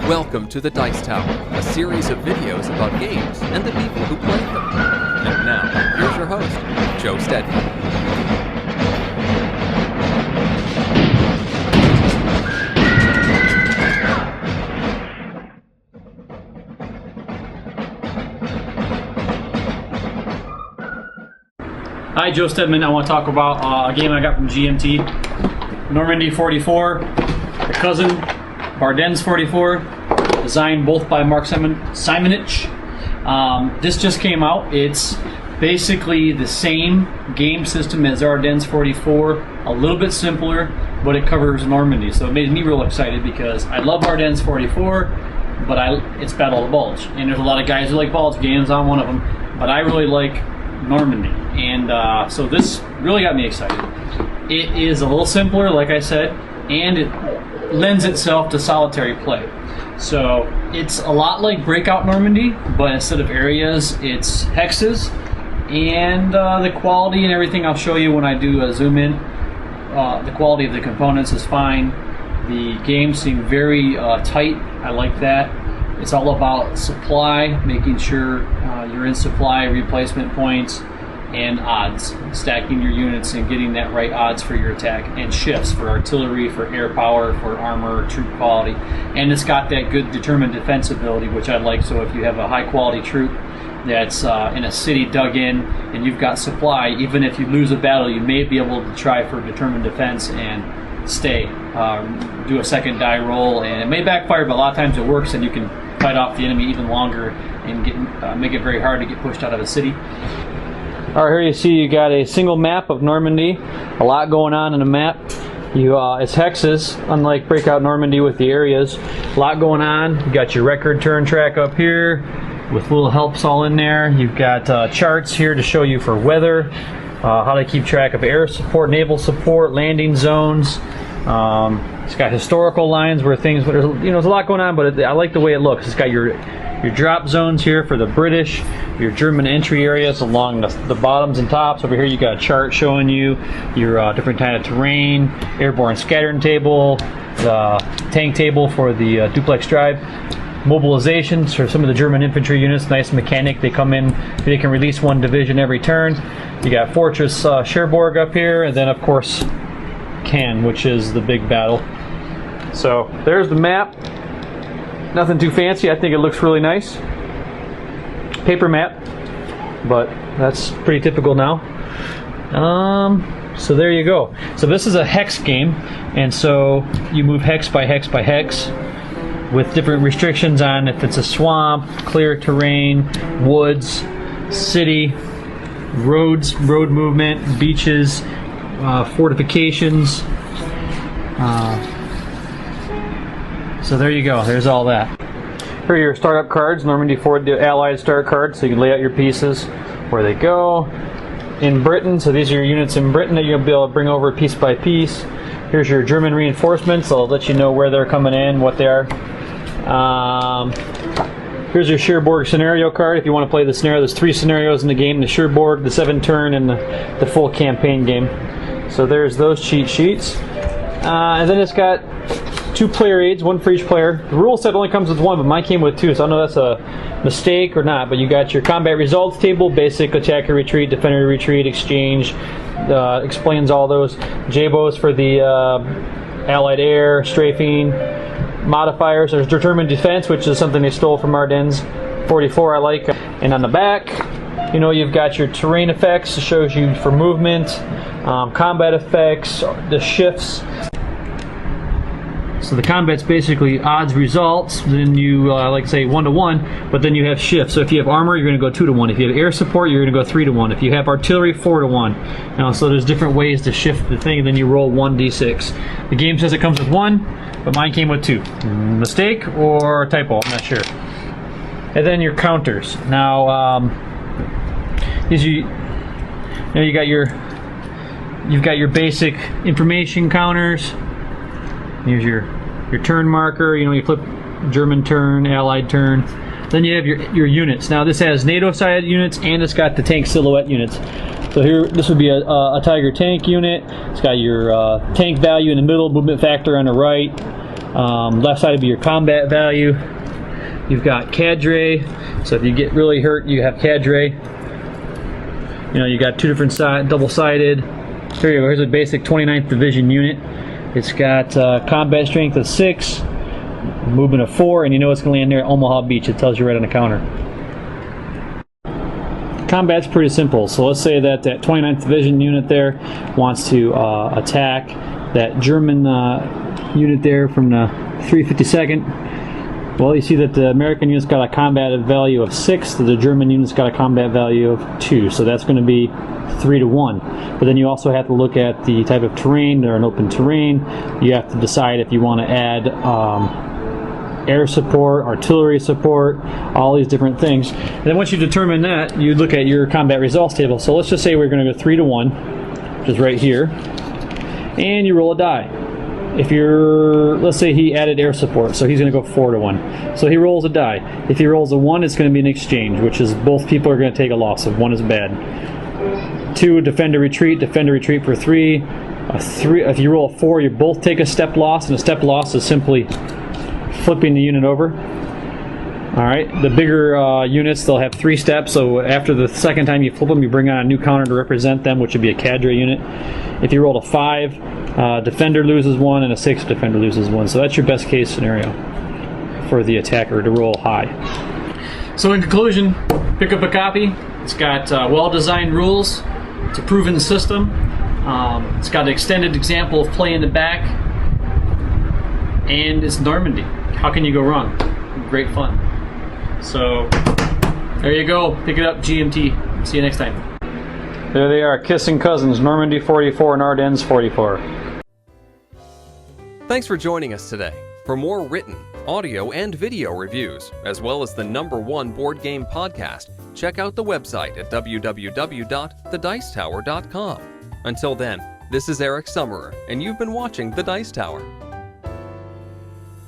Welcome to the Dice Tower, a series of videos about games and the people who play them. And now, here's your host, Joe Steadman. Hi, Joe Steadman. I want to talk about a game I got from GMT. Normandy 44, the cousin, Ardennes 44, designed both by Mark Simonich. This just came out. It's basically the same game system as Ardennes 44, a little bit simpler, but it covers Normandy. So it made me real excited because I love Ardennes 44, but it's Battle of the Bulge. And there's a lot of guys who like Bulge games. I'm one of them, but I really like Normandy. And so this really got me excited. It is a little simpler, like I said, and it lends itself to solitary play. So it's a lot like Breakout Normandy, but instead of areas, it's hexes. And the quality and everything I'll show you when I do a zoom in. The quality of the components is fine. The games seem very tight. I like that. It's all about supply, making sure you're in supply, replacement points, and odds, stacking your units and getting that right odds for your attack, and shifts for artillery, for air power, for armor, troop quality. And it's got that good determined defense ability, which I like. So if you have a high quality troop that's in a city dug in and you've got supply, even if you lose a battle, you may be able to try for determined defense and stay, do a second die roll, and it may backfire, but a lot of times it works and you can fight off the enemy even longer and make it very hard to get pushed out of a city. All right, here you see you got a single map of Normandy. A lot going on in the map. It's hexes, unlike Breakout Normandy with the areas. A lot going on. You got your record turn track up here with little helps all in there. You've got charts here to show you for weather, how to keep track of air support, naval support, landing zones. It's got historical lines where things, there's a lot going on, but I like the way it looks. It's got your drop zones here for the British, your German entry areas along the bottoms and tops. Over here you got a chart showing you your different kind of terrain, airborne scattering table, the tank table for the duplex drive, mobilizations for some of the German infantry units, nice mechanic. They come in, they can release one division every turn. You got Fortress Cherbourg up here, and then of course Cannes, which is the big battle. So there's the map. Nothing too fancy. I think it looks really nice. Paper map, but that's pretty typical now. So there you go. So this is a hex game, and so you move hex by hex by hex with different restrictions on if it's a swamp, clear terrain, woods, city, roads, road movement, beaches, fortifications. So there you go, there's all that. Here are your startup cards, Normandy 4 Allied start cards, so you can lay out your pieces where they go. In Britain, so these are your units in Britain that you'll be able to bring over piece by piece. Here's your German reinforcements, so I'll let you know where they're coming in, what they are. Here's your Cherbourg scenario card if you want to play the scenario. There's 3 scenarios in the game, the Cherbourg, the 7-turn, and the full campaign game. So there's those cheat sheets. And then it's got 2 player aids, 1 for each player. The rule set only comes with 1, but mine came with 2, so I don't know if that's a mistake or not. But you got your combat results table, basic, attacker, retreat, defender, retreat, exchange, explains all those. JBOs for the Allied air, strafing, modifiers. There's determined defense, which is something they stole from Ardennes 44, I like. And on the back, you've got your terrain effects. It shows you for movement, combat effects, the shifts. So the combat's basically odds results, then you, like say, 1-to-1, but then you have shifts. So if you have armor, you're going to go 2-to-1. If you have air support, you're going to go 3-to-1. If you have artillery, 4-to-1. So there's different ways to shift the thing, and then you roll 1d6. The game says it comes with 1, but mine came with 2. Mistake or typo, I'm not sure. And then your counters. Now, you've got your basic information counters. Here's your turn marker. You flip German turn, Allied turn. Then you have your units. Now this has NATO side units, and it's got the tank silhouette units. So here, this would be a Tiger tank unit. It's got your tank value in the middle, movement factor on the right. Left side would be your combat value. You've got cadre, so if you get really hurt, you have cadre. You know, you got two different double-sided. Here you go. Here's a basic 29th Division unit. It's got combat strength of 6, movement of 4, and you know it's going to land there at Omaha Beach. It tells you right on the counter. Combat's pretty simple. So let's say that 29th Division unit there wants to attack that German unit there from the 352nd. Well, you see that the American unit's got a combat value of 6, the German unit's got a combat value of 2, so that's going to be 3 to 1. But then you also have to look at the type of terrain. They're an open terrain. You have to decide if you want to add air support, artillery support, all these different things. And then once you determine that, you look at your combat results table. So let's just say we're going to go 3 to 1, which is right here, and you roll a die. If you're, let's say he added air support, so he's going to go 4 to 1. So he rolls a die. If he rolls a 1, it's going to be an exchange, which is both people are going to take a loss of 1 is bad. 2, defend or retreat for 3. 3. If you roll a 4, you both take a step loss, and a step loss is simply flipping the unit over. All right, the bigger units, they'll have 3 steps, so after the second time you flip them, you bring on a new counter to represent them, which would be a cadre unit. If you roll a 5, defender loses 1, and a 6, defender loses 1. So that's your best case scenario for the attacker to roll high. So in conclusion, pick up a copy. It's got well-designed rules. It's a proven system. It's got an extended example of play in the back. And it's Normandy. How can you go wrong? Great fun. So there you go. Pick it up, GMT. See you next time. There they are, kissing cousins, Normandy 44 and Ardennes 44. Thanks for joining us today. For more written, audio, and video reviews, as well as the #1 board game podcast, check out the website at www.thedicetower.com. Until then, this is Eric Summerer, and you've been watching The Dice Tower.